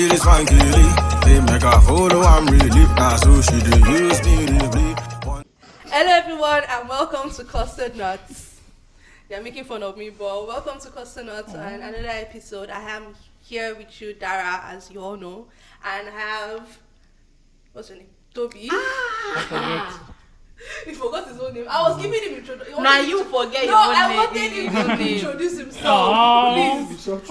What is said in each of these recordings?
this funky they make a follow I'm really that's who she do use me really. Hello everyone and welcome to Custard Nuts. They're making fun of me, but welcome to Custard Nuts and another episode. I am here with you, Dara, as you all know, and I have what's your name? Toby. He forgot his own name. I was giving him introduction. Now you forget no, your own I name. wanted him to introduce himself. Please. Oh.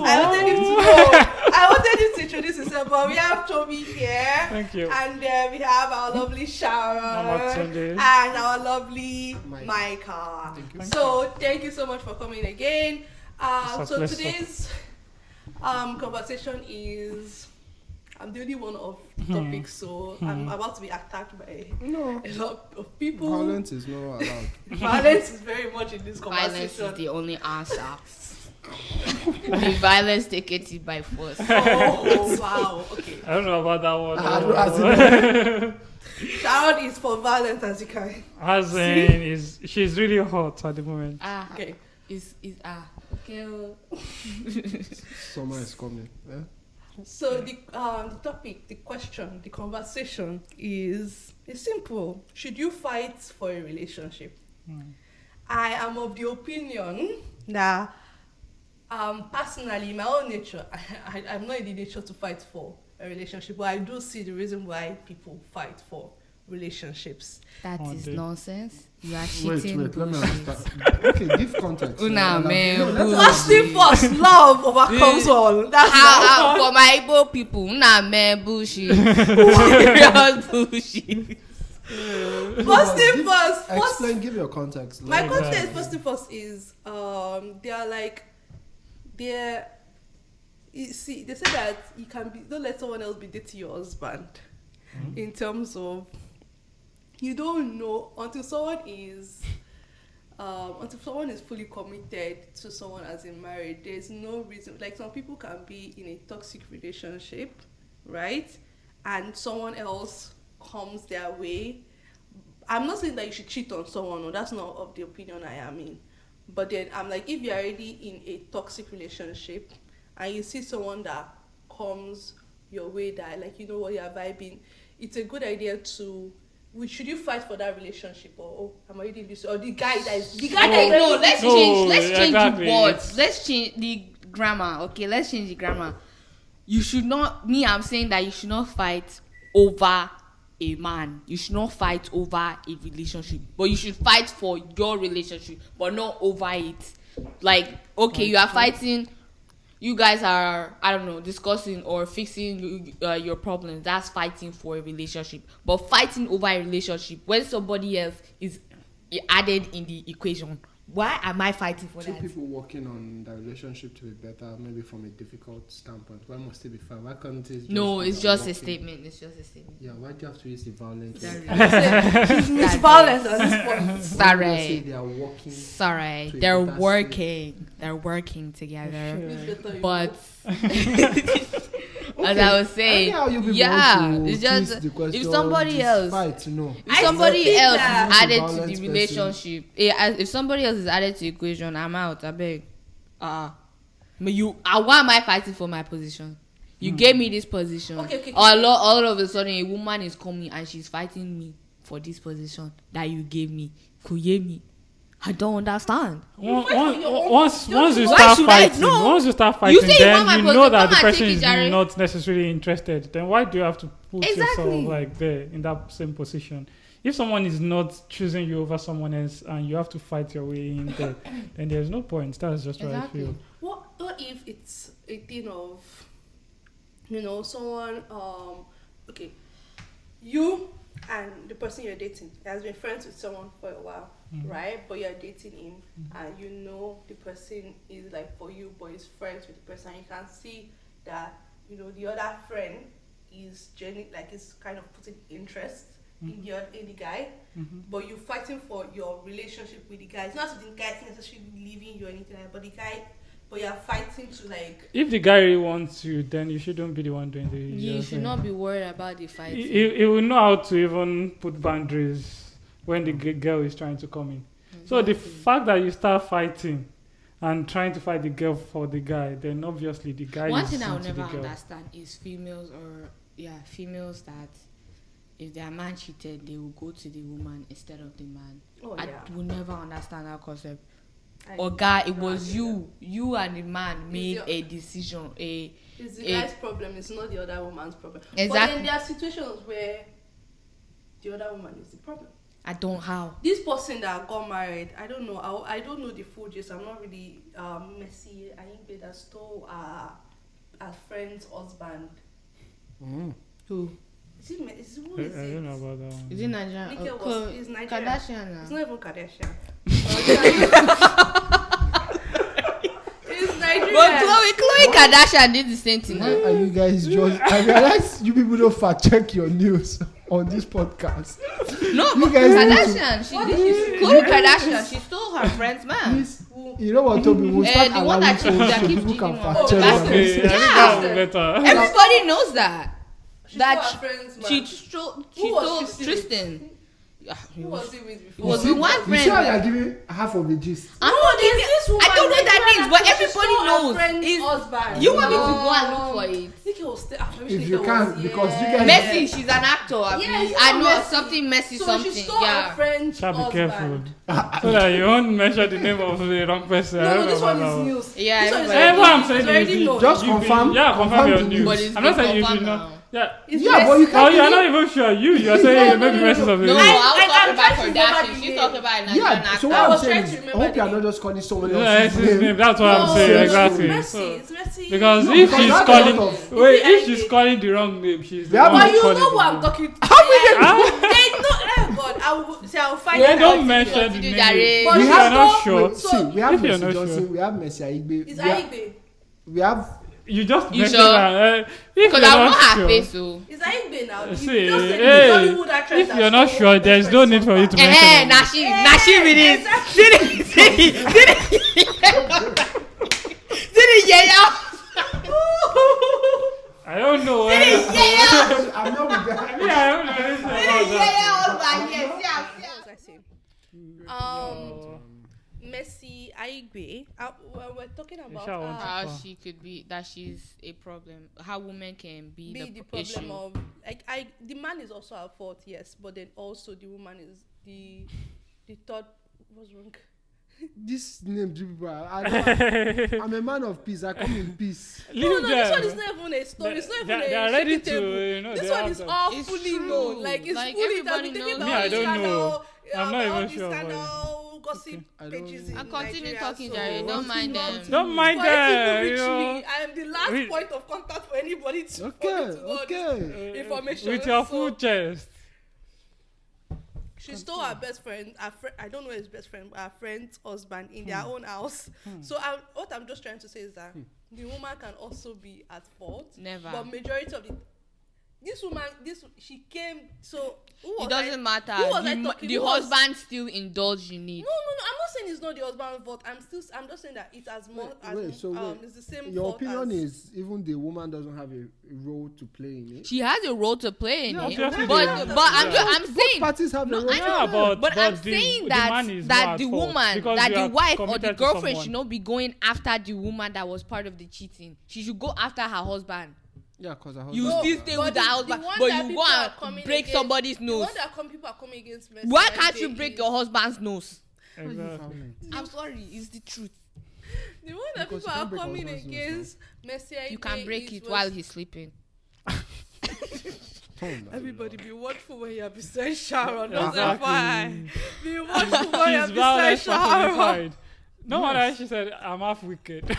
I wanted him to introduce himself, but we have Toby here. Thank you. And we have our lovely Sharon and our lovely Micah. So thank you so much for coming again. So today's conversation is, I'm the only one of topics, so I'm about to be attacked by a lot of people. Violence is not allowed. Violence is very much in this conversation. Violence is the only answer. The violence taken it by force. Oh, wow. Okay. I don't know about that one. Sharon is for violence as you can. As in, she's really hot at the moment. Okay. Okay. Summer is coming. Yeah? So the topic, the question, the conversation is simple. Should you fight for a relationship? I am of the opinion that personally, my own nature, I'm not in the nature to fight for a relationship, but I do see the reason why people fight for relationships. That is nonsense. You are Wait, cheating. let me understand. Okay, give context. Una man. First thing first, love overcomes all. That's how. For my Igbo people, una man bullshit. Serious bullshit. First thing first. Explain, give your context. My context, first thing first, is you see, they say that you can be, don't let someone else be dating your husband. In terms of, you don't know until someone is fully committed to someone as in marriage. There's no reason, like some people can be in a toxic relationship, right? And someone else comes their way. I'm not saying that you should cheat on someone, or that's not of the opinion I am in. But then I'm like, if you're already in a toxic relationship and you see someone that comes your way that, like, you know what, you're vibing, it's a good idea to, should you fight for that relationship, or I'm already in this, or the guy that is the guy that let's change exactly. the words. Let's change the grammar. Okay, let's change the grammar. You should not, I'm saying that you should not fight over a man. You should not fight over a relationship, but you should fight for your relationship, but not over it. Like, okay, you are fighting, you guys are, I don't know, discussing or fixing your problems. That's fighting for a relationship. But fighting over a relationship when somebody else is added in the equation, why am I fighting for Two that? people working on the relationship to be better, maybe from a difficult standpoint. Why must it be fine? Why can't it just No, it's just working? a statement. It's just a statement. Yeah, why do you have to use the violence? it's violence at this point. Sorry. They are working. Sorry. to a They're better working. They're working together. But Okay. as I was saying, Anyhow you people yeah, want to it's just twist the question, if somebody this else fight, no. if somebody else is that- added to Violent the person. relationship, if somebody else is added to the equation, I'm out. I beg. Why am I fighting for my position? You gave me this position. Okay. All of a sudden, a woman is coming and she's fighting me for this position that you gave me. Could you hear me? I don't understand. Once you Why start should I? fighting, No. once you start You fighting, say you want my then you position, know that come the and person take it, is Jerry. not necessarily interested. Then why do you have to put Exactly. yourself like there in that same position? If someone is not choosing you over someone else and you have to fight your way in there, then there's no point. That's just what I Exactly. feel. What if it's a thing of, someone, okay, you and the person you're dating has been friends with someone for a while, right? But you're dating him, and you know the person is like for you, but he's friends with the person. You can see that the other friend is genuine, like is kind of putting interest in the guy, but you're fighting for your relationship with the guy. It's not that the guy is necessarily leaving you or anything like that, but the guy. But you're fighting to like. If the guy really wants you, then you shouldn't be the one doing the. You should not be worried about the fight. He will know how to even put boundaries when the girl is trying to come in. So the fact that you start fighting and trying to fight the girl for the guy, then obviously the guy One is thing I'll into never the girl. understand is females that if their man cheated, they will go to the woman instead of the man. Oh, I yeah. will never understand that concept. I Or guy, it no was idea. you and the man made your- a decision. It's the guy's problem. It's not the other woman's problem. But Exactly. then there are situations where the other woman is the problem. I don't how. This person that got married, I don't know. I don't know the full gist. I'm not really Messi. I think that stole a friend's husband. Who? Is it? Is who I is don't know it? about that one. Is it Nigerian? Nicki Oh, was- is Nigerian. Kardashian It's now. not even Kardashian. It's Nigerian. But Khloe Kardashian did the same thing. Why are you guys just? I realize you people don't fact check your news on this podcast. No, You but guys need Kardashian. Khloe Kardashian. She stole her friend's man. Please, you know what, Toby? We'll start the one allowing that so keeps people cheating can on- fact Oh, check that's them. Okay, I think Yeah. that would be better. Everybody knows that. She That stole her friend's man. she stole Who was she Tristan. Yeah, Who was it with It before? was with one You see how friend. you're giving half of the gist? I'm No, not there's giving- this woman I don't know that that names, but she everybody stole her knows. friend's Is husband. you want me to go and look for it? Nicki was still. If you can, because you guys- Messi, she's an actor. Yes, I know Messi. something Messi, So something. she stole her Yeah. friend's Shall be careful. husband. So that you won't mention the name of the wrong person. I No, don't this know one about is that news. Yeah, This one is everybody- Eh, what I'm saying it's already is known. Just you confirm- Yeah, confirm confirm your the news. news. But it's I'm not been saying you confirmed should now. know. Yeah. It's Yeah, but Messi. you Oh, can't. you're not even sure. You're saying you make the message of the No, news. I'll I'm talk about trying to remember Kardashian. the She's name. talking about a Nigerian Yeah, so actor. what I I'm was saying trying is, to I remember hope you are the not name. just calling someone Yeah, it's else's his name. name. That's what I'm saying. No, Exactly. Messi. So, It's Messi. because No, if because she's that's a calling, lot of- wait, Is it if she's Ivy? calling the wrong name, she's the Yeah, one but But who's you calling know the what I'm name. talking about. How many? They know. Oh God, I will find Yeah, it don't out. mention the Continue, name. Jare. But We If you you're know- not sure, Wait, see, we have if you're Messi not Johnson, sure, we have Messi Aigbe, It's we have- Aigbe. we have you just You mention sure? her. If Because you're I know not her sure, face, so. It's Aigbe now. You see, just said hey, it's Hollywood actress if that you're not stole sure, her there's no friend's need for you to husband. mention her. Nashi with it. I don't know. I'm not with that. Yeah, I don't know anything about that. What was I saying? Messi Aigbe. We're talking about Isha wants How to- she could be that she's a problem. How women can be the the problem issue. of the man is also at fault, yes, but then also the woman is the third. What's wrong? This name, people. I'm a man of peace. I come in peace. No, Leave this one them. is not even a story. It's not They- even they a are ready shaky to, table. you know, This they one have is them. all It's fully true. known. Like it's Like, fully everybody taken knows. all Me, I this don't channel, know. I'm not all even this sure about channel gossip I don't- pages in And continue Nigeria, talking, so- Jerry. Don't mind them. Don't mind For it to that, reach you know. me, I am the last We- point of contact for anybody to Okay, for me to know okay. this information. With your So, full chest. she stole her best friend, I don't know his best friend, but her friend's husband in their own house. So what I'm just trying to say is that the woman can also be at fault. Never. But majority of this woman, she came. So who was It doesn't matter. Who was I The, talking? the Who was- husband still indulge in it. No. I'm not saying it's not the husband's fault. I'm just saying that it's as more as it's the same. Your fault opinion as, is even the woman doesn't have a role to play in it. She has a role to play in Yeah, it. obviously But they do. I'm Both saying parties have a No, role. I to know, play. but I'm the saying man that is that not the at fault woman, because that you the are wife or the committed to girlfriend should someone. not be going after the woman that was part of the cheating. She should go after her husband. Yeah, because You No, still stay but with the- the the husband, one but that you people go are coming and break against- somebody's The nose. one that people are coming against Messi. Why like can't they you break is- your husband's nose? Exactly. I'm sorry, it's the truth. The one that Because people you are can't break coming husband's nose, against Messi. You can break it while he's sleeping. Tone down. Everybody be watchful when you're beside Sharon. Yeah, That's fine. Be watchful when you're She's beside violent Sharon. personified. No wonder she said, I'm half wicked.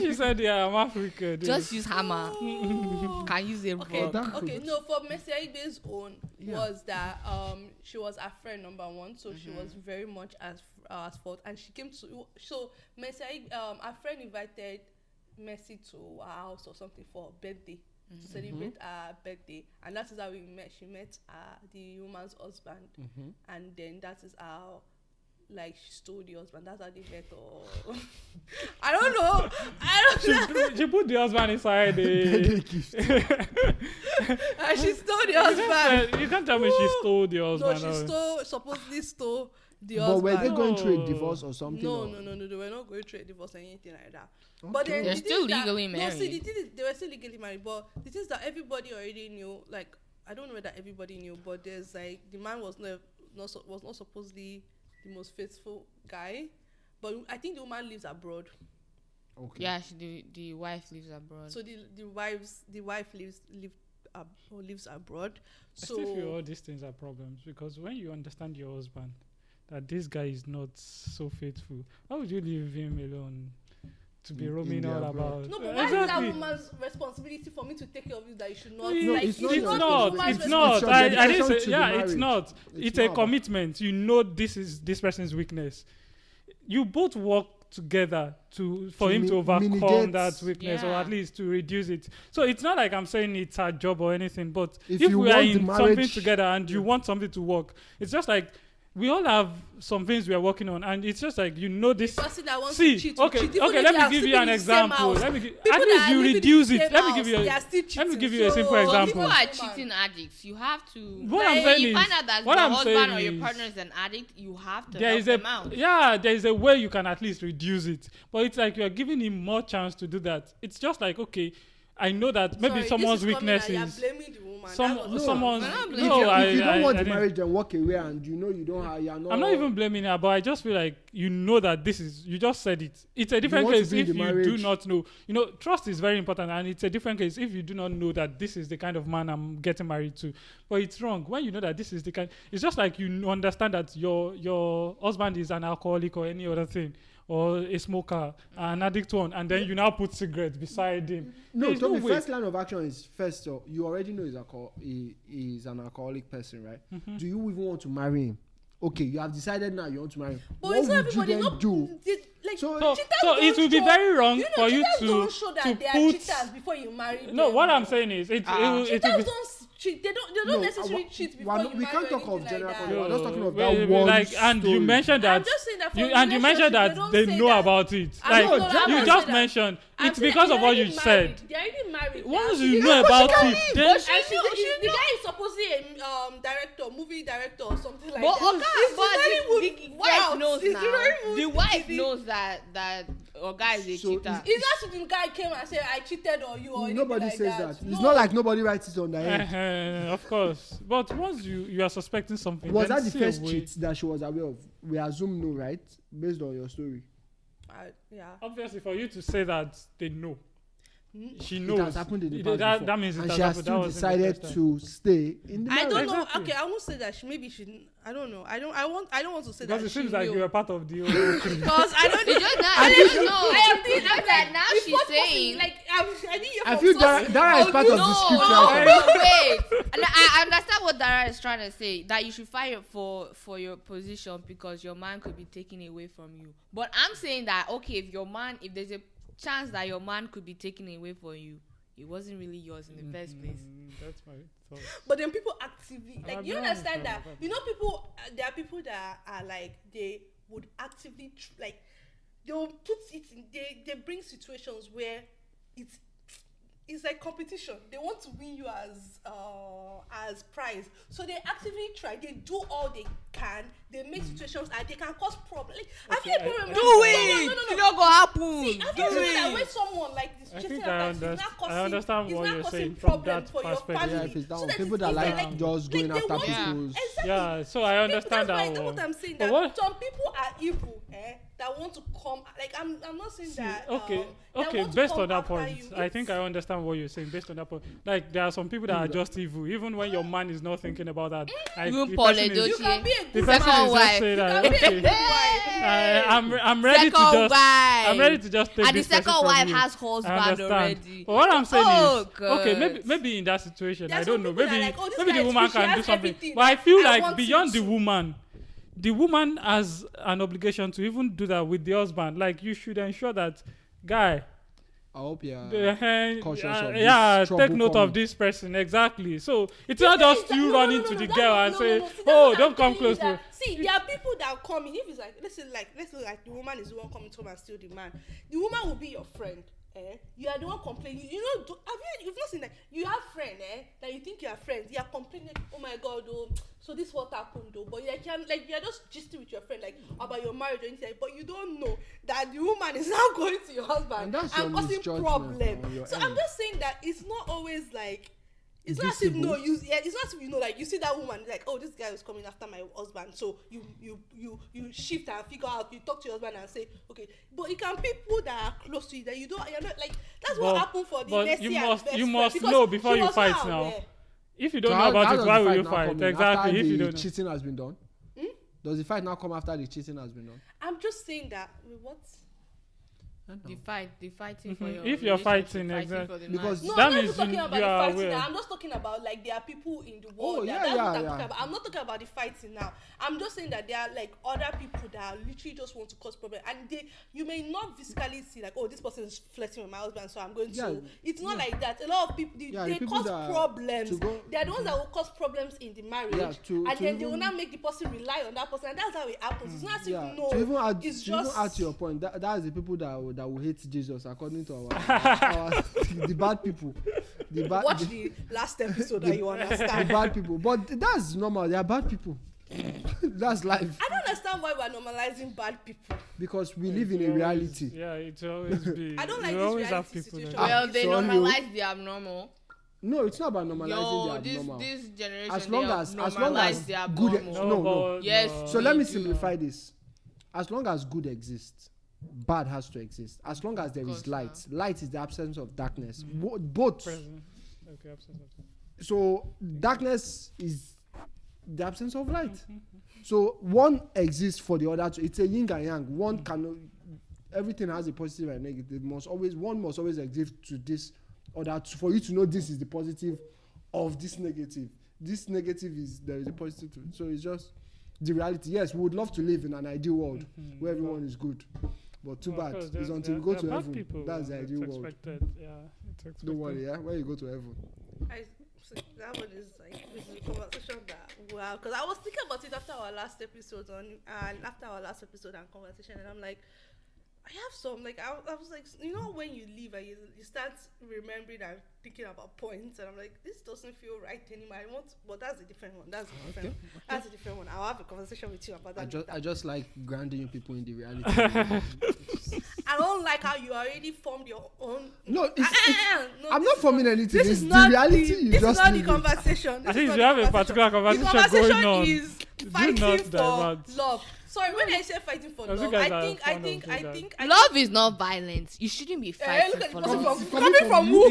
She said, yeah, I'm half wicked. Just use hammer. Can use a Okay, rock. that okay. could- No, for Messi Aigbe's own Yeah. was that she was a friend number one, so she was very much as fault, and she came to so Messi a friend invited Messi to her house or something for her birthday to celebrate her birthday, and that is how we met. She met the woman's husband, and then that is how. Like she stole the husband. That's how they met. Or I don't know. She put the husband inside the. And she stole the husband. You can't tell me she stole the No, husband. she supposedly stole the But husband. were they going through a No. divorce or something? No, or- they were not going through a divorce or anything like that. But then They're the thing still is that- legally No, see, married. the thing is, they were still legally married, but the thing is that everybody already knew. Like, I don't know whether everybody knew, but there's like the man was not supposedly the most faithful guy, but I think the woman lives abroad. Okay. Yeah, the wife lives abroad. So the wife lives abroad. I So still feel all these things are problems because when you understand your husband that this guy is not so faithful, why would you leave him alone to be In roaming the all abroad. about? no, but why is that woman's responsibility for me to take care of you that you should not? No, like, it's not it's your not. woman's It's not. It's your I didn't dedication say. to the Yeah, it's marriage. not. It's It's not a about- commitment. You know, this is this person's weakness. You both work together for To him to overcome mitigate- that weakness or Yeah. at least to reduce it. So it's not like I'm saying it's a job or anything, but If if you we are want the in something marriage- together and you want something to work, it's just like we all have some things we are working on, and it's just like this. person that wants See, to cheat. okay, cheat. Even okay. if Let they me are give you sleeping an in the same example. house, Let me give, people at that least are you living in reduce the it. same Let me give you house, a. they are still Let me cheating. give you a simple So, Some example. people are Woman. cheating addicts. You have to. What I'm like, saying you is- find out that what your I'm husband saying or your is- partner is an addict. You have to There help is them out. there is a way you can at least reduce it, but it's like you are giving him more chance to do that. It's just like, okay, I know that maybe Sorry, someone's this is coming weakness and is you're blaming the woman. some That's what- someone's. we're not If blaming No, you. you, I, if you don't I, want I the didn't- marriage, then walk away, and you know you don't have. You're not. I'm not even blaming her, but I just feel like you know that this is. You just said it. It's a different want to case be in if the you do marriage. not know. You know, trust is very important, and it's a different case if you do not know that this is the kind of man I'm getting married to. But it's wrong when you know that this is the kind. It's just like you understand that your husband is an alcoholic or any other thing, or a smoker, an addict one, and then you now put cigarettes beside him. No, There's Toby, way. first line of action is first. So you already know he's an alcoholic person, right? Mm-hmm. Do you even want to marry him? Okay, you have decided now you want to marry him. But What it's not would you everybody. then Not do? like So- So, cheaters so it don't will be show- very wrong you know, for you cheaters to don't show that they are put. cheaters before you marry No, them. what I'm saying is it will Cheaters be. don't cheat. They don't No, necessarily cheat before you we marry can't or talk of anything general like that. conduct. We're just talking of Wait, that one like, and you story. mentioned that I'm just saying that for you mentioned that relationship, they don't know say that. about it. I'm Like not- I'm you not just saying that. mentioned I'm it's saying because that of what they're you already said. married. They're already married. Once They're you actually- know about it, then And the guy is supposedly a director, movie director or something like But that. Oga, It's but very the wife route. knows It's now. very moved The wife TV. knows that Oga is a So cheater. It's not if the guy came and said I cheated on you or anything Nobody like says that. that. It's not like nobody writes it on their Uh-huh, head. of course. But once you are suspecting something, Was then that the see a first way. cheat that she was aware of? We assume no, right? Based on your story. Yeah. Obviously, for you to say that they know, she It knows. has happened in the past that, before. that means it And has she has happened. That still wasn't the first decided time. to stay in the I marriage. don't know. Exactly. Okay, I won't say that. Maybe she. I don't know. I don't want to say Because that. it seems she like knew. you were part of the whole crew. Because I don't. It's just not. I I didn't don't know. I am thinking It's just that now It's she's not saying. like I didn't hear I from feel sources. Dara is part of the script writer. No, wait. And I understand what Dara is trying to say. That you should fight for your position because your man could be taken away from you. But I'm saying that okay, if there's a chance that your man could be taken away from you, it wasn't really yours in the first place. That's my thought. But then people actively I like you don't understand that understand. you know people there are people that are like they would actively like they will put it in they bring situations where it's like competition. They want to win you as prize. So they actively try. They do all they can. They make situations and they can cause problems. Like, have you Okay, ever remember? Do it. No. It's not gonna happen. See, have Do you ever that it. when someone like this I chasing think I after it's not causing, I understand it's what not you're causing saying from problem that for your perspective. family. Yeah, if it's that So one. that People it's that easier, like just going they after want to- people's. Exactly. Yeah, so I understand that's that why, one. that's what I'm saying. But That what- some people are evil, that want to come. Like I'm not saying that. Okay, that okay. want to Based come on that after point, you. I think I understand what you're saying. Based on that point, like there are some people that are just evil, even when your man is not thinking about that. Like, Even the Paul person is- You can be a the good person Second is wife. just saying You that. can be a Okay, good wife. I'm ready to Second just. wife. I'm ready to just take And the this person second from wife you. has I husband understand. already. But what I'm saying Oh, is, God. okay, maybe in that situation, There are I don't some know. people that Maybe are like, oh, this maybe guy the is woman rich, he can do has something. everything. But I feel I like want beyond him the to. woman, the woman has an obligation to even do that with the husband. Like you should ensure that guy. I hope Cautious of this yeah, trouble take note coming. of this person exactly. So it's not just you running to the girl and say, See, that's "Oh, what don't I'm come telling close you to." that- See, there are people that come in. If it's like, let's say like the woman is the one coming to home and steal the man. The woman will be your friend. You are the one complaining. You know, you've not seen that you have friend. That you think you are friends. You are complaining. Oh my God, oh, so this is what happened though, but you're just gisting with your friend like about your marriage or anything, but you don't know that the woman is now going to your husband and causing problem. So I'm just saying that it's not always like, it's not as if it's not as if like you see that woman like, oh, this guy is coming after my husband, so you shift and figure out, you talk to your husband and say okay, but it can be people that are close to you that you're not like, that's what happened for the but you must know before you fight now. If you don't know about it, why will you fight? Exactly. If you don't know. Cheating has been done. Does the fight now come after the cheating has been done? I'm just saying that what. The fighting for your if you're fighting, exactly, because no, that I'm not means talking you about the are fighting aware. now. I'm just talking about like there are people in the world. Oh, that's what I'm yeah. talking about. I'm not talking about the fighting now. I'm just saying that there are like other people that literally just want to cause problem, and you may not physically see like, oh, this person is flirting with my husband, so I'm going to. It's not like that. A lot of people they cause problems. They are the ones that will cause problems in the marriage, and then they will not make the person rely on that person, and that's how it happens. It's not as if to even add to your point, that's the people that will hate Jesus according to our the bad people. Watch the last episode that you understand. The bad people, but that's normal. They are bad people. That's life. I don't understand why we're normalizing bad people. Because we live in a reality. Yeah, it will always be. I don't like you this always have reality people. situation. well, they normalize the abnormal. No, it's not about normalizing the abnormal. This generation, as long as the good, abnormal. Yes. So let me simplify this. As long as good exists, bad has to exist. As long as there is light, light is the absence of darkness. Both. Present. Okay, absence of. So darkness is the absence of light. So one exists for the other. It's a yin and yang. One cannot. Everything has a positive and negative. One must always exist to this or that for you to know this is the positive of this negative. This negative is there is a positive to it. So it's just the reality. Yes, we would love to live in an ideal world where everyone is good. But too bad. It's until we go to heaven. People, that's the ideal world. Yeah, it's expected. Don't worry, when you go to heaven. That one is like, this is a conversation that, wow, because I was thinking about it after our last episode and conversation, and I'm like, I have some, like, I was like, when you leave and you start remembering and thinking about points, and I'm like, this doesn't feel right anymore. But that's a different one. That's a different one. I'll have a conversation with you about that. I just like grounding people in the reality. I don't like how you already formed your own. No, I'm not forming anything. This is the not reality. This is not the conversation. At least you have a particular conversation going on. Is fighting for love. Sorry, when I say fighting for love, I think love is not violence. You shouldn't be fighting for love. Coming from who?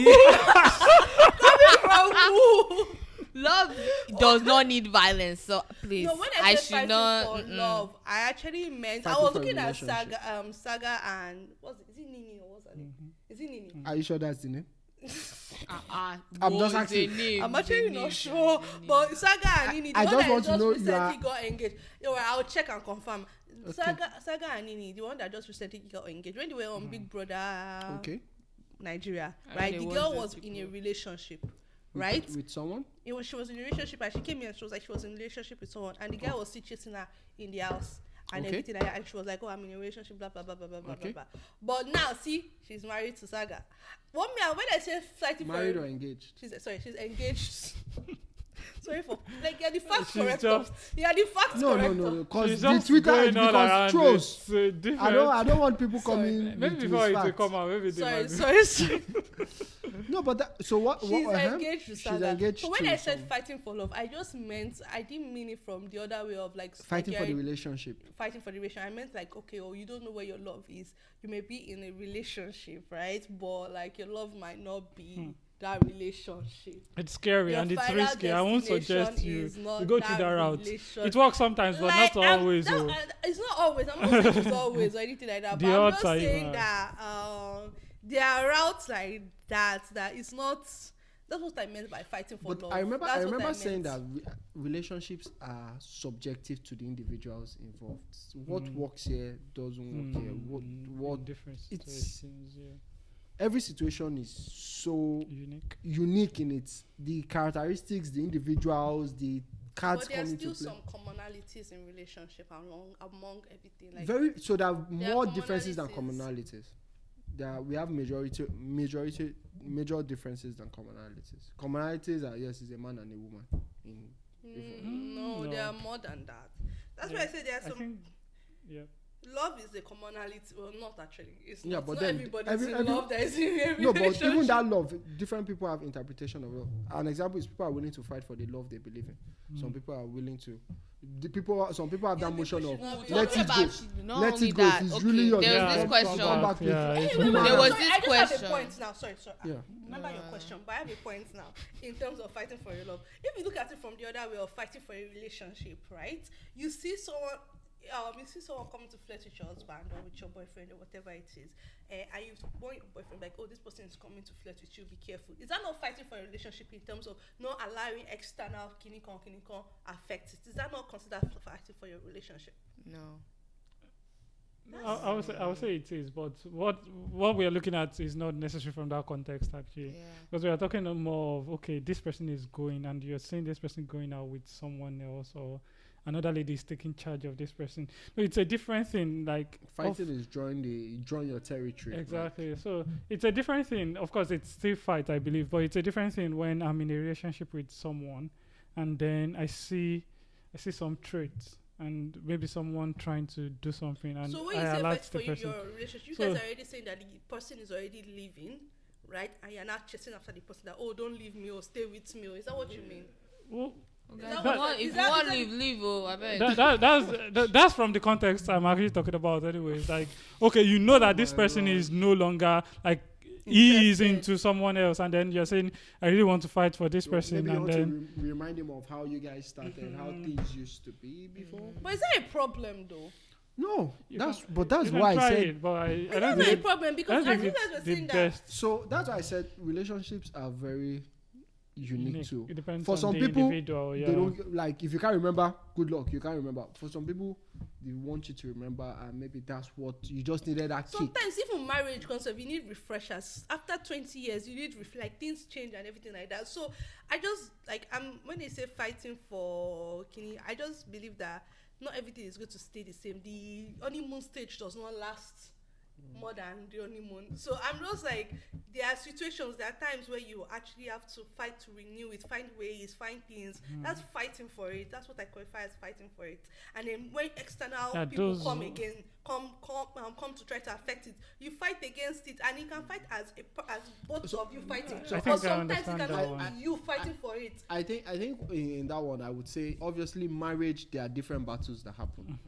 Coming from who? Love does not need violence, so please. No, when I say fighting for love, I actually meant I was looking at Saga and is it Nini or what's her name? Is it Nini? Are you sure that's the name? I'm just asking. I'm actually not sure, but Saga and Nini. I just want to know you got engaged. I'll check and confirm. Okay. Saga and Nini, the one that just recently got engaged when they were on Big Brother. Nigeria, right? The girl was in a relationship. Right? With someone? She was in a relationship and she came here and she was like she was in a relationship with someone and the guy was still chasing her in the house and everything like that, and she was like, oh, I'm in a relationship, blah blah blah blah blah blah blah. But now see, she's married to Saga. When I say fighting for married or engaged? She's engaged. Sorry for like you're the fact corrector. You're the fact corrector. No. Because the Twitter is because trolls. I don't want people coming. Maybe before it come out. Maybe sorry. No, but so what? She's engaged with Saga. She's engaged. So when I said fighting for love, I didn't mean it from the other way of like fighting for the relationship. Fighting for the relationship. I meant like, okay, you don't know where your love is. You may be in a relationship, right? But like your love might not be that relationship. It's scary and it's risky. I won't suggest you go through that route. It works sometimes, but like, not always. It's not always. I'm not saying it's always or anything like that. But I'm just saying that there are routes like that is not. That's what I meant by fighting for love. I remember saying that relationships are subjective to the individuals involved. What works here doesn't work here. What different situations? Every situation is so unique in the characteristics, the individuals, the cards coming to play. But there's still some commonalities in relationship among everything. Like so there are more differences than commonalities. We have major differences than commonalities. Commonalities are yes, is a man and a woman in No, no. there are more than that. That's why I say there are I some. think, yeah. Love is a commonality. Well, not actually. It's Yeah, not. but Not then everybody's every- in love that is in a No, but even relationship. that love, different people have interpretation of love. An example is people are willing to fight for the love they believe in. Some people are willing to. Some people have that Yeah, motion people of should not be let Talking it go. about she- not Let only it go. that, If it's okay, really your there was love, this come question. back with Yeah, it. it's Anyway, There was sorry, this I just have question. a point now. Sorry. Yeah. Remember your question, but I have a point now in terms of fighting for your love. If you look at it from the other way of fighting for a relationship, right? You see someone coming to flirt with your husband or with your boyfriend or whatever it is, and you warn your boyfriend like, oh, this person is coming to flirt with you, be careful. Is that not fighting for a relationship in terms of not allowing external kinikon affect it? Is that not considered fighting for your relationship? No. I would say it is, but what we are looking at is not necessary from that context actually, Yeah. because we are talking more of, okay, this person is going and you're seeing this person going out with someone else, or another lady is taking charge of this person. No, it's a different thing. Like Fighting is drawing your territory. like, exactly. So it's a different thing. Of course, it's still fight, I believe, but it's a different thing when I'm in a relationship with someone, and then I see some traits, and maybe someone trying to do something, and So when you I say alert fight the for you, person. your relationship, you So- guys are already saying that the person is already leaving, right? And you're not chasing after the person that, oh, don't leave me or stay with me. Or is that what you mean? Well, Is Guys, that if what- you want- is if you that- want is that- leave, oh, I bet. that's from the context I'm actually talking about anyways. Like, okay, you know that this my person Lord. is no longer like he is Interested. into someone else, and then you're saying, I really want to fight for this Well, person, maybe you and want then to remind him of how you guys started, how things used to be before. But is that a problem though? No, You that's can- but that's you can why I try said. it, but I It's don't not a think problem I because don't as think you guys were it's the saying that. best. So that's why I said relationships are very unique too. It depends For on some the people, individual. Yeah. They don't like if you can't remember. Good luck, you can't remember. For some people, they want you to remember, and maybe that's what you just needed that kick. Sometimes even marriage concept, you need refreshers. After 20 years, you need like things change and everything like that. So I just like when they say fighting for kini, I just believe that not everything is going to stay the same. The honeymoon stage does not last more than the honeymoon. So I'm just like, there are situations, there are times where you actually have to fight to renew it, find ways, find things. That's fighting for it. That's what I qualify as fighting for it. And then when external Yeah, people those- come to try to affect it, you fight against it, and you can fight as both of you fighting. I Or think I sometimes it understand that cannot one. be you fighting for it. I think in that one I would say obviously marriage there are different battles that happen.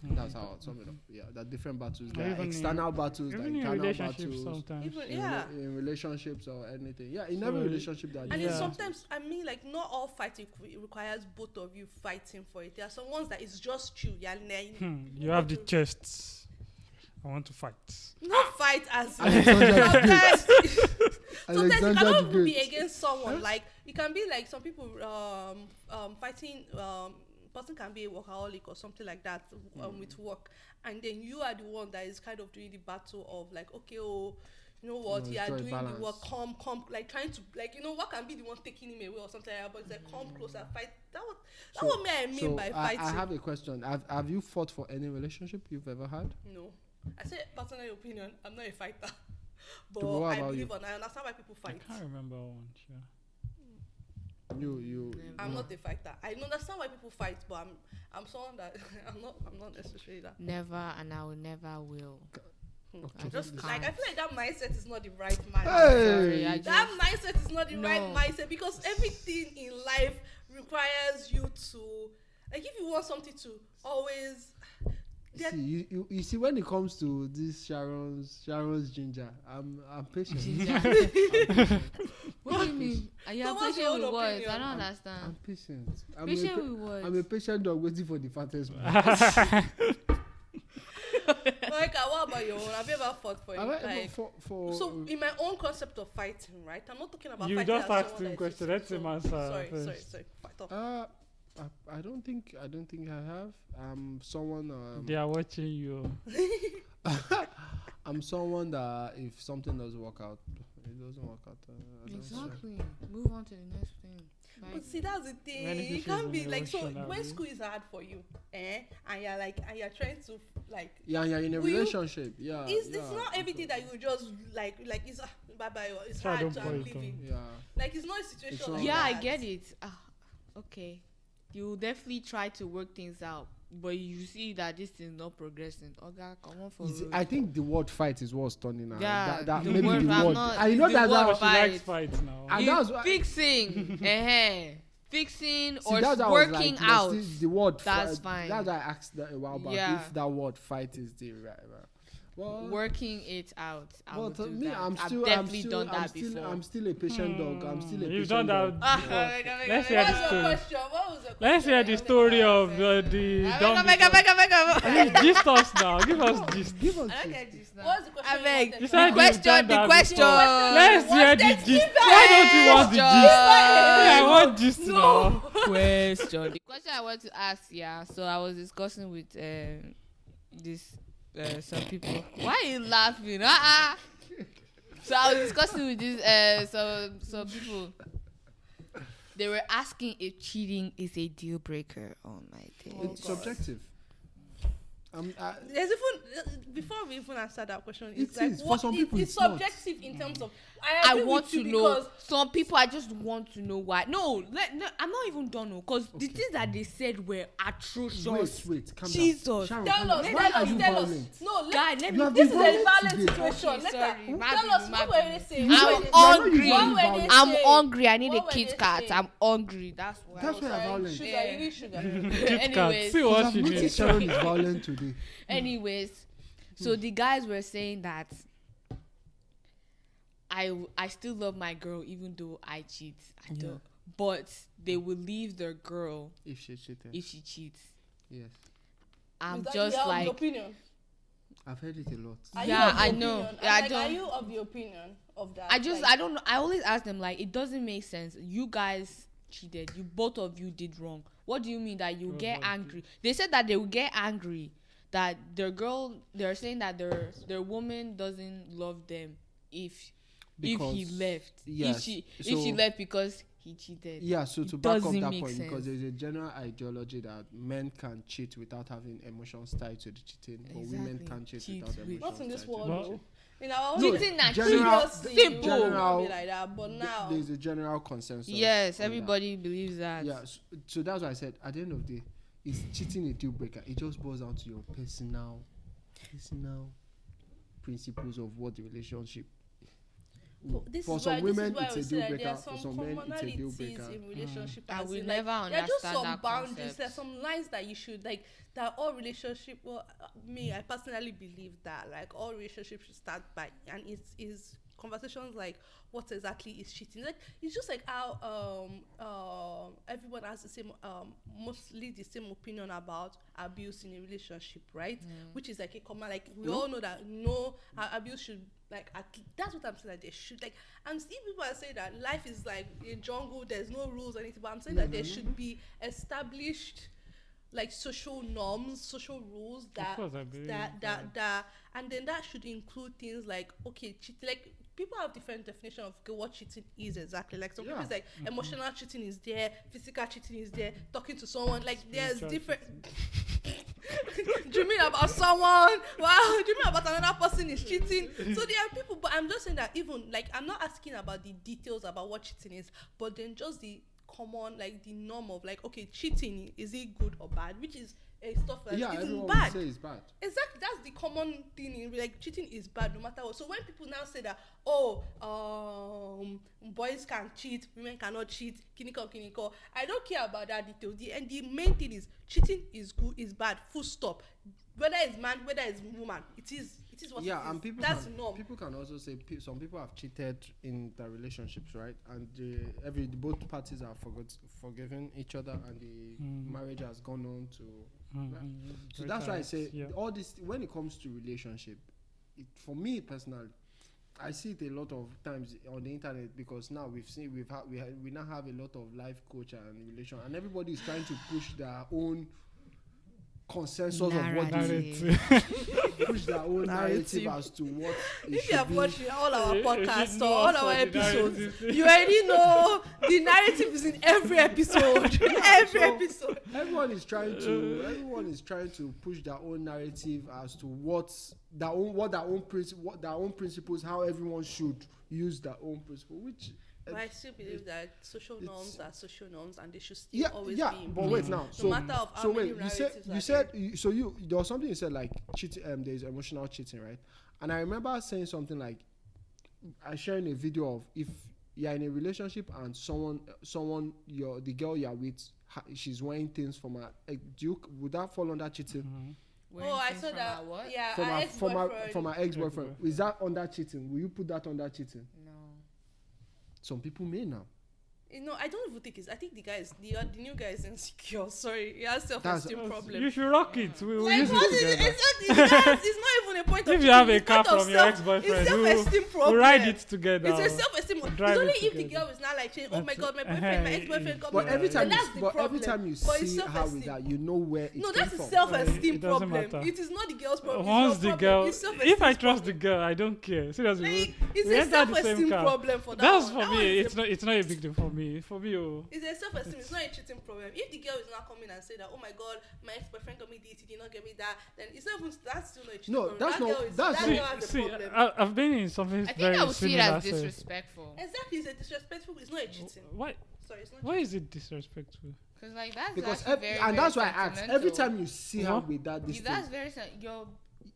That's how I'd sum it up. Yeah, there are different battles. There are Even in- external battles, there are Even in internal relationships battles. sometimes. Even In, yeah. in relationships or anything. Yeah, in So every relationship that And Yeah. it's sometimes, I mean, like, not all fighting requires both of you fighting for it. There are some ones that it's just you. You have the chests. I want to fight. Not fight as Alexander the sometimes. Sometimes you Alexander cannot the be Great. against someone. Like it can be like some people fighting. Person can be a workaholic or something like that with work, and then you are the one that is kind of doing the battle of like, okay, oh, you know what, No, you are strike doing balance. the work, come, like trying to, like, you know, what can be the one taking him away or something like that, but it's like, come closer, fight. That's what I mean by fighting. I have a question. Have you fought for any relationship you've ever had? No, I say personal opinion. I'm not a fighter, but What I about believe you? I understand why people I fight. can't remember one. Sure. You I'm not a fighter. I understand why people fight, but I'm someone that I'm not necessarily that. Never, and I will never will. I just can't. like I feel like that mindset is not the right mindset. Sorry, I Hey! just, That mindset is not the right No. mindset because everything in life requires you to, like, if you want something to always. There- See, you see when it comes to this Sharon's ginger, I'm patient. what do you mean? Are you So what's your patient own with words? opinion? I don't I'm understand. patient. Patient with words. I'm a patient dog waiting for the fattest man. Like, what about your own? Have you ever fought for it? Like, for so in my own concept of fighting, right? I'm not talking about You fighting just as asked someone him that question. is- Let him answer Sorry. first. Fight off. I don't think I have. Someone. They are watching you. I'm someone that if something doesn't work out, it doesn't work out. I don't Exactly. Move on to the next thing. But Like, see, that's the thing. Many It issues can't be in like, so emotional, when eh? school is hard for you, and you're trying to like. Yeah, in a Will you- relationship. Yeah. It's not everything that you just like it's bye bye or it's Try hard don't to I'm point on. leaving. Yeah. like it's not a situation It's like not- yeah, I that. get it. Okay. you definitely try to work things out, but you see that this is not progressing. Okay, come on for road. I think the word fight is what's turning out. Yeah, that the maybe word- the I'm word. not- I know the that. word that She fight. likes fights now. And You that's why- fixing, fixing See, or that's why I was working like, out. the word. That's fine. That's why I asked that a while back Yeah. if that word fight is the right. Well, Working it out. I well, would to do me, that. I'm I've still, definitely done that before. I'm still a patient dog. I'm still a You've patient done dog. that before. Let's hear What's the your story. question? What was the question? Let's hear the story of the dumb. Gist us now. Give us gist. Give us. I don't this. get this now. What's the question? I beg. you You wanted? said The you've question. done The that question. before. Let's hear the gist. Why don't you want the gist? Yeah, I want gist now. Question. The question I want to ask, yeah. So I was discussing with this some people. Why are you laughing? So I was discussing with this some people. They were asking if cheating is a deal breaker. Oh my god. It's subjective. There's even before we even answer that question, it's It like is. For what some it- people, it's it's not. subjective in terms of. I agree want with you to know. because Some people, I just want to know why. No, I'm not even done. Because the things that they said were atrocious. Wait, calm Jesus. down. Sharon, tell calm us, down. Why are you tell us. violent? No, Guy, let You me. have this been is a violent violent today. situation. Okay, Let sorry. her- My tell us bad, what my were they bad. saying? I'm What were they hungry. saying? What were they I'm saying? hungry. I need What a were Kit they Kat. saying? I'm hungry. That's why. That's why I'm violent. Sugar, Yeah. you need sugar. Kit Kat. Anyways. See what I've she noticed needs. Sharon is violent today. Anyways, so the guys were saying that I still love my girl even though I cheat. I don't. But they will leave their girl If she cheated. if she cheats. Yes. I'm Is that just your like, opinion? I've heard it a lot. Are you Yeah, of the I know. opinion? Yeah, I Like, Are don't- you of the opinion of that? I just Like, I don't know. I always ask them like it doesn't make sense. You guys cheated. You both of you did wrong. What do you mean that you get angry? They said that they will get angry that their girl. They're saying that their woman doesn't love them if he Because- left. yes, If she so- left because he cheated. Yeah, so to It back up doesn't that make point, because sense. there's a general ideology that men can cheat without having emotions tied to the cheating, but women Exactly. can't cheat Cheat without with- emotions. not in this tied to world. the Well, though. In our No, own Cheating and general- previously, simple. it would not General- be like that, but now There's a general consensus. Yes, on that. everybody believes that. Yeah, so that's why I said at the end of the day, is cheating a deal breaker? It just boils down to your personal principles of what the relationship. But this For is some why, women, this is why it's we a say deal that breaker. there are For some some men, it's a deal commonalities breaker. in relationship. I as will in, never there are just understand some that boundaries. concept. There's some lines that you should like. That all relationship. Well, me, I personally believe that like all relationships should start by, and it's is conversations like what exactly is cheating. Like it's just like how everyone has the same mostly the same opinion about abuse in a relationship, right? Which is like a common, like we all know that no abuse should like that's what I'm saying, that they should like. I'm seeing people are saying that life is like a jungle, there's no rules or anything, but I'm saying that there should be established like social norms, social rules that course, I believe that and then that should include things like okay, cheating. Like people have different definition of okay, what cheating is exactly. Like some people it's like emotional cheating is there, physical cheating is there, talking to someone like there's Spiritual different. Dreaming about someone, wow, dreaming about another person is cheating. So there are people, but I'm just saying that even like I'm not asking about the details about what cheating is, but then just the common like the norm of like okay, cheating, is it good or bad, which is stuff like Yeah, it's everyone bad. will say it's bad. Exactly, that's the common thing in like cheating is bad no matter what. So when people now say that boys can cheat, women cannot cheat, kiniko, I don't care about that detail. And the main thing is cheating is good, is bad, full stop. Whether it's man, whether it's woman, it is what Yeah, it is. and people That's can, norm. people can also say some people have cheated in their relationships, right? And both parties are forgiven each other, and the marriage has gone on to. So that's why I say all this when it comes to relationship, for me personally, I see it a lot of times on the internet because now we now have a lot of life coach and relation, and everybody is trying to push their own consensus of what they push their own narrative as to what it If should you have be. watched all our You should podcasts know or all us our for the episodes, narrative. you already know the narrative is in every episode. Every So, episode. Everyone is trying to push their own narrative as to what their own principles, how everyone should use their own principle, which But I still believe that social it's- norms are social norms, and they should still Yeah, always yeah. be in But place. wait now. No matter of how So many wait, you said narratives are there. so you there was something you said like cheating. There's emotional cheating, right? And I remember saying something like, I sharing a video of if you're in a relationship and someone the girl you're with, she's wearing things from her. Would that fall under cheating? Wearing Oh, I things saw from that. our what? Yeah, From our her ex-boyfriend. from her ex-boyfriend. Is that under cheating? Will you put that under cheating? No. Some people may now. You know, I don't even think it's. I think the new guy is insecure. Sorry, he has self-esteem You problem. should rock it. We'll Like, use what it is it? together. It's not even a point of. If you have cheating, a it's car part of from your self- ex-boyfriend, it's self-esteem we'll problem. ride it together. It's a self-esteem. It's drive only it if the together. girl is not like saying, "Oh my That's God, my it. boyfriend, my ex-boyfriend got But me." every Then time, that's the every problem. time you But it's see her with self-esteem. that, you know where it No, came that's a from. self-esteem It doesn't problem. matter. It is not the girl's problem. Once it's your the problem. girl, It's self-esteem if I trust the problem. girl, I don't care. Seriously, Like, we it's a enter the same self-esteem car. problem for that That's one. for That one me. is a It's not a big deal for me. For me, oh. It's a self-esteem. It's not a cheating problem. If the girl is not coming and say that, "Oh my God, my ex-boyfriend got me this, he did not get me that," then it's not even. That's still not a cheating No, problem. that's that not- Girl is, that's that not- girl has a See, problem. I've been in something I think very I would see it similar. as so- disrespectful. Exactly, it's a disrespectful. It's not a cheating. Why? Sorry, it's not. Why is it disrespectful? Because like that's Because actually very, and very that's why I asked. Every sentimental. time you see her What? with that, this That's thing, very your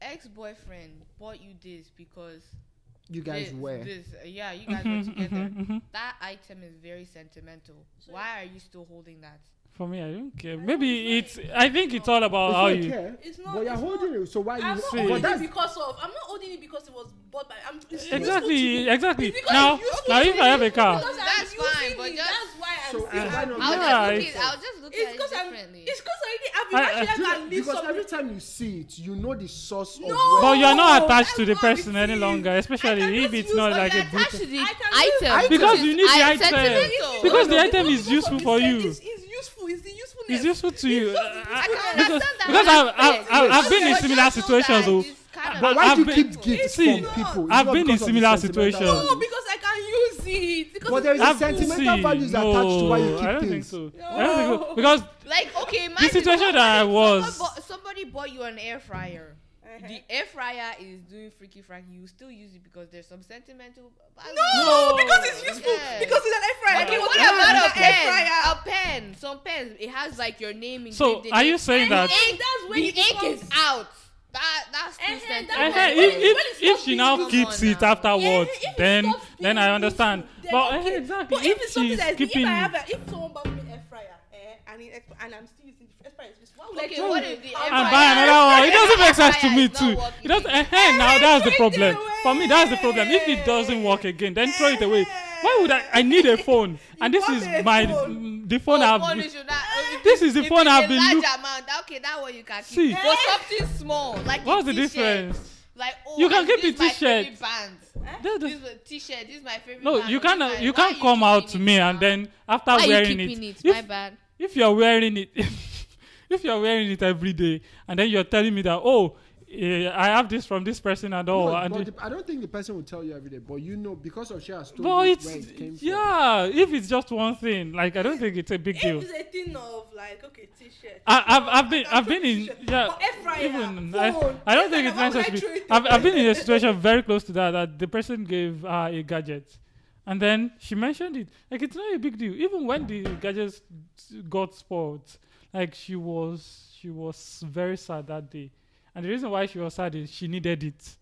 ex-boyfriend bought you this because you guys wear. yeah, you guys were together. That item is very sentimental. Why are you still holding that? For me, I don't care. don't Maybe know. it's. I think it's all about It's how not you. care, It's not- but you're it's holding it. So why I'm you? not See. holding But it that's because of. I'm not holding it because it was bought by. I'm. It's useful to Exactly, me. exactly. It's because Now, it's useful now to if me. I have a car, Because I'm That's fine, using but it. just- That's why I'm So, still why happy. not? I'll Yeah, just look It's at it because I'm. differently. It's because I already have. I- Actually, I can leave because something. every time you see it, you know the source of No. where. but you're not Oh, attached to the that's not person it any is. longer, I especially can if just it's use not what like I a attached brutal. to the I can item use- Because you need the item. sentimental. Because the No, item is because useful of for the you. It's useful. It's the usefulness. It's useful to you. It's just the I can usefulness. Because understand that. because I've been in But similar just know situations. that Oh, it's kind of But why I've do you been- keep gifts See, from people? It's I've not been in because of the similar sentimental situations. value. No, because I can use it. Because But there is a I've- sentimental see, values attached to why you no, keep I don't things. think so. I don't think so. Because like okay, the situation that I was. somebody bought you an air fryer. Uh-huh. The air fryer is doing freaky fracky. You still use it because there's some sentimental value. No, because it's useful. Yeah. Because it's an air fryer. Okay, What what about about a an air pen? fryer? A pen. Some pens. It has like your name So engraved in are it. you saying that? ink, That's when the it ink becomes- is out. That's too that's sentimental. when- Eh, when if it's she not now being keeps useful it now. afterwards, If it then stops being I understand. useful, then But okay. exactly, But if it's something she's that keeping, if someone bought me air fryer, and I'm still using the air fryer, is useful. Why would I Okay, throw what it? if the I'll air and fryer- buy another one. It doesn't make sense to Air me fryer is too. not working It doesn't. again. Now that's the throw it problem. For me, that's the problem. If it doesn't work again, then throw it away. Why would I need a phone? And this bought is a my phone. the phone Oh, I've. phone you should not- if This is the if phone it's I've a been large look- amount, okay, that one you can keep. See. But something small, like What's a the t-shirt. difference? Like oh, You can I- keep this the my t-shirt. favorite band. That- This is a t-shirt. This is my favorite. No, band. you This can't. is You why can't you come out keeping to it me now? and then after Why you wearing keeping it. it? My bad. If you're wearing it, if you're wearing it every day, and then you're telling me that I have this from this person and all, No, and but I don't think the person will tell you every day, but you know because of she has told but you it's where it came from. yeah. If it's just one thing, like I don't think it's a big deal. If it's a thing of like, okay, t-shirt. I've been I can in throw t-shirt. yeah. But air fryer, Even phone, I don't things think like it's that, why would I necessary. throw it I've been in away? a situation very close to that the person gave her a gadget, and then she mentioned it. Like it's not a big deal. Even when the gadget got spoiled, like she was very sad that day, and the reason why she was sad is she needed it,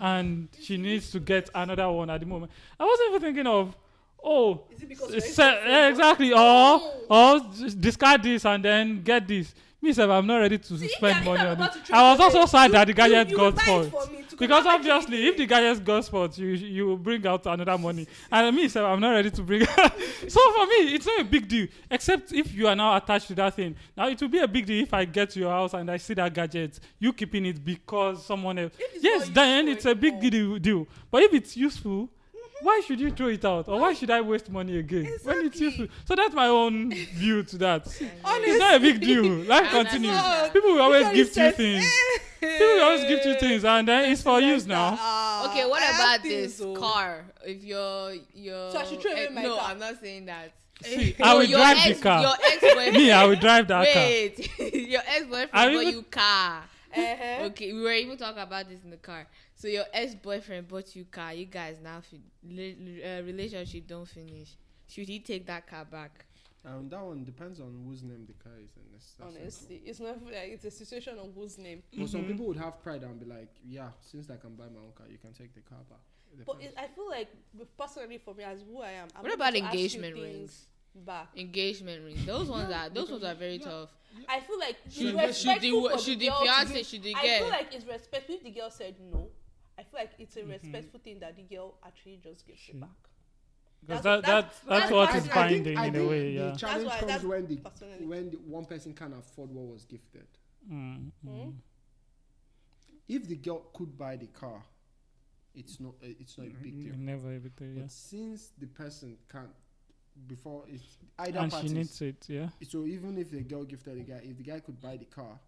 and she needs to get another one at the moment. I wasn't even thinking of. Oh, Is it because you're yeah, exactly. Or just discard this and then get this. Me, sef, I'm not ready to See, spend if money I'm on about it. to throw I was it also away, sad that the gadget you got buy it spoiled. for me to Because come back obviously, if the gadget got spoiled, you will bring out another money. And me, sef, I'm not ready to bring. So for me, it's not a big deal. Except if you are now attached to that thing. Now it will be a big deal if I get to your house and I see that gadget, you keeping it because someone else. If it's Yes, not then useful it's a big deal. But if it's useful. Why should you throw it out? Or why should I waste money again? When it's Exactly. useful. So that's my own view to that. Honestly. It's not a big deal. Life And continues. that's- People will always Because give it you says, things. People will always give you things and then it's for use now. Okay, what I have about things, this oh. car? If your So I should throw away my no, car? I'm not saying that. See, No, I will your drive ex- the car. Your ex-boyfriend. Me, I will drive that car. Wait, your ex-boyfriend I bought even- you car. Uh-huh. Okay, we were even talking about this in the car. So your ex-boyfriend bought you car. You guys now relationship don't finish. Should he take that car back? That one depends on whose name the car is. Honestly, it's not like it's a situation of whose name. But some people would have pride and be like, yeah, since I can buy my own car, you can take the car back. But I feel like, personally, for me, as who I am, I'm What not about going to ask you engagement things rings? Back. Engagement rings. Those ones are very tough. I feel like Should it's respectful for the girl to fiance give- should they I get? feel like it's respectful if the girl said no. I feel like it's a respectful thing that the girl actually just gives it back. Because That's that's what I is think- binding I in a think way. the Yeah. challenge That's why- comes that's when personally. when the one person can't afford what was gifted. Hmm? If the girl could buy the car, it's not a big deal. Never a big deal. Yeah. But since the person can't, before it's either And she parties. needs it. Yeah. So even if the girl gifted the guy, if the guy could buy the car,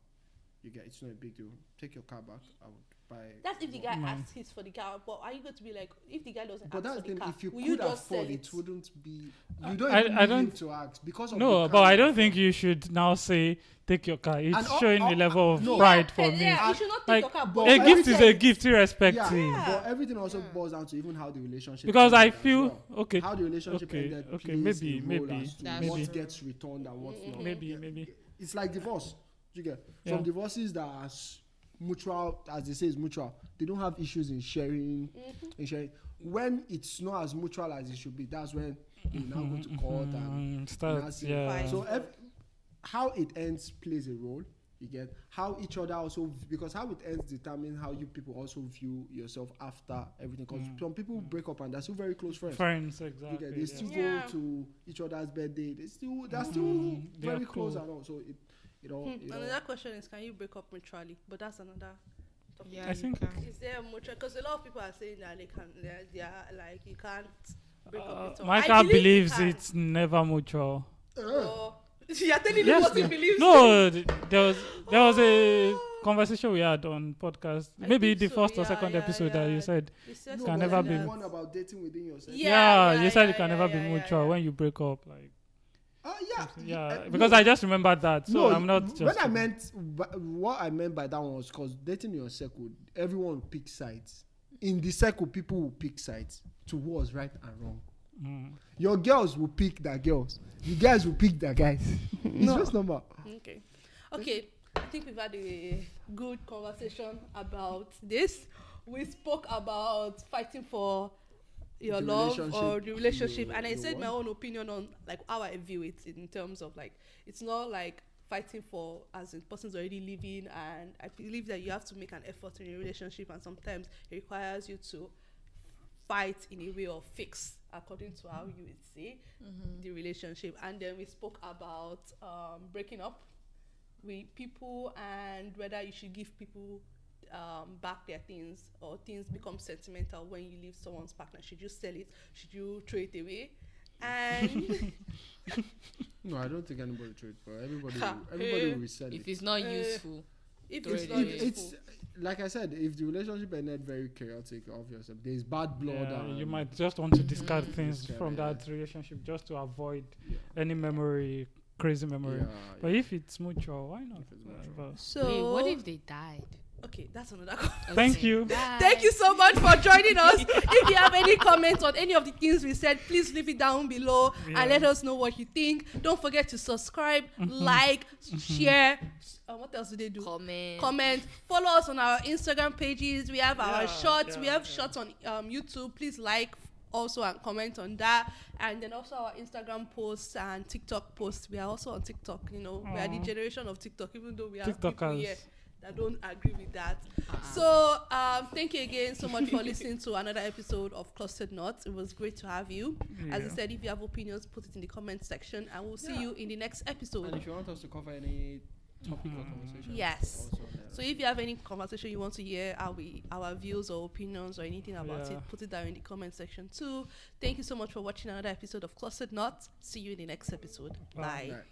it's not a big deal. Take your car back. I would buy. That's if the guy Man. asks his for the car. But are you going to be like, if the guy doesn't But ask that's for the the thing. car, If you will you could just sell afford, it? it wouldn't be. You don't I even need him don't- to ask because of No, the but car. I don't think you should now say take your car. It's And showing a level of no. pride Yeah, for me. yeah, you should not take Like, your car. but But A for gift is a everything- gift, irrespective. Yeah, but everything also boils down to even how the relationship. Because I ended as feel well. okay. How the relationship Okay, ended. okay, plays maybe, a role maybe, as to That's what true. gets returned and what's not. Maybe. It's like divorce. You get Yeah. some divorces that are mutual, as they say, is mutual. They don't have issues in sharing. In sharing. When it's not as mutual as it should be, that's when you now go to court and now Starts, see- yeah. So how it ends plays a role. You get how each other also, because how it ends determines how you people also view yourself after everything. Because some people break up and they're still very close friends. Friends, You exactly. get, they yeah. still Yeah. go to each other's birthday. They're still They very are close cool. and all. So it all. Another question is, can you break up mutually? But that's another topic. Yeah, I you think- can. Is there a mutual? Because a lot of people are saying that they are like, you can't break up with someone. Michael I believe you believes can. it's never mutual. Oh, you're telling me Yes, what he no. believes. No, there was a conversation we had on podcast. I Maybe think the so, first or yeah, second yeah, episode that yeah. you said. He said No, can something never like be- that. one about dating within yourself. Yeah, You said it can yeah, never be yeah, mutual yeah. when you break up. Like, Yeah. yeah, because I just remembered that. So I'm not just. When I meant what I meant by that one was because dating your circle, everyone will pick sides. In the circle, people will pick sides towards right and wrong. Your girls will pick their girls. The guys will pick their guys. It's just normal. Okay. I think we've had a good conversation about this. We spoke about fighting for your The love or relationship, the relationship, your- and I your said my what? own opinion on like how I view it in terms of like it's not like fighting for as in person's already living, and I believe that you have to make an effort in a relationship, and sometimes it requires you to fight in a way of fix according to how you would say the relationship. And then we spoke about breaking up with people and whether you should give people back their things, or things become sentimental when you leave someone's partner. Should you sell it? Should you throw it away? And No, I don't think anybody trade, but everybody Ha. will resell If it. it's not Uh, useful, if Throw it's it not away. useful, It's like I said, if the relationship ended very chaotic, obviously there's bad blood. Yeah, and you might just want to discard Mhm. things Discard, from yeah. that relationship just to avoid Yeah. any memory, crazy memory. Yeah, But yeah. if it's mutual, why not? If it's mutual. But so wait, what if they died? okay, that's another. Thank Okay, you. bye. Thank you so much for joining us. If you have any comments on any of the things we said, please leave it down below Yeah. and let us know what you think. Don't forget to subscribe, like, share. What else do they do? Comment. Follow us on our Instagram pages. We have our Yeah, shorts. We yeah, have yeah. shorts on YouTube. Please like also and comment on that. And then also our Instagram posts and TikTok posts. We are also on TikTok. You know, we are the Aw. generation of TikTok, even though we have people TikTokers. here that don't agree with that. So thank you again so much for listening to another episode of Clustered Nuts. It was great to have you. As I Yeah. said, if you have opinions, put it in the comment section, and we'll see Yeah. you in the next And episode. if you want us to cover any topic or conversation, Yes. also on there. So if you have any conversation you want to hear, our views or opinions or anything about Yeah. it, put it down in the comment section too. Thank you so much for watching another episode of Clustered Nuts. See you in the next episode. Bye. Bye. Right.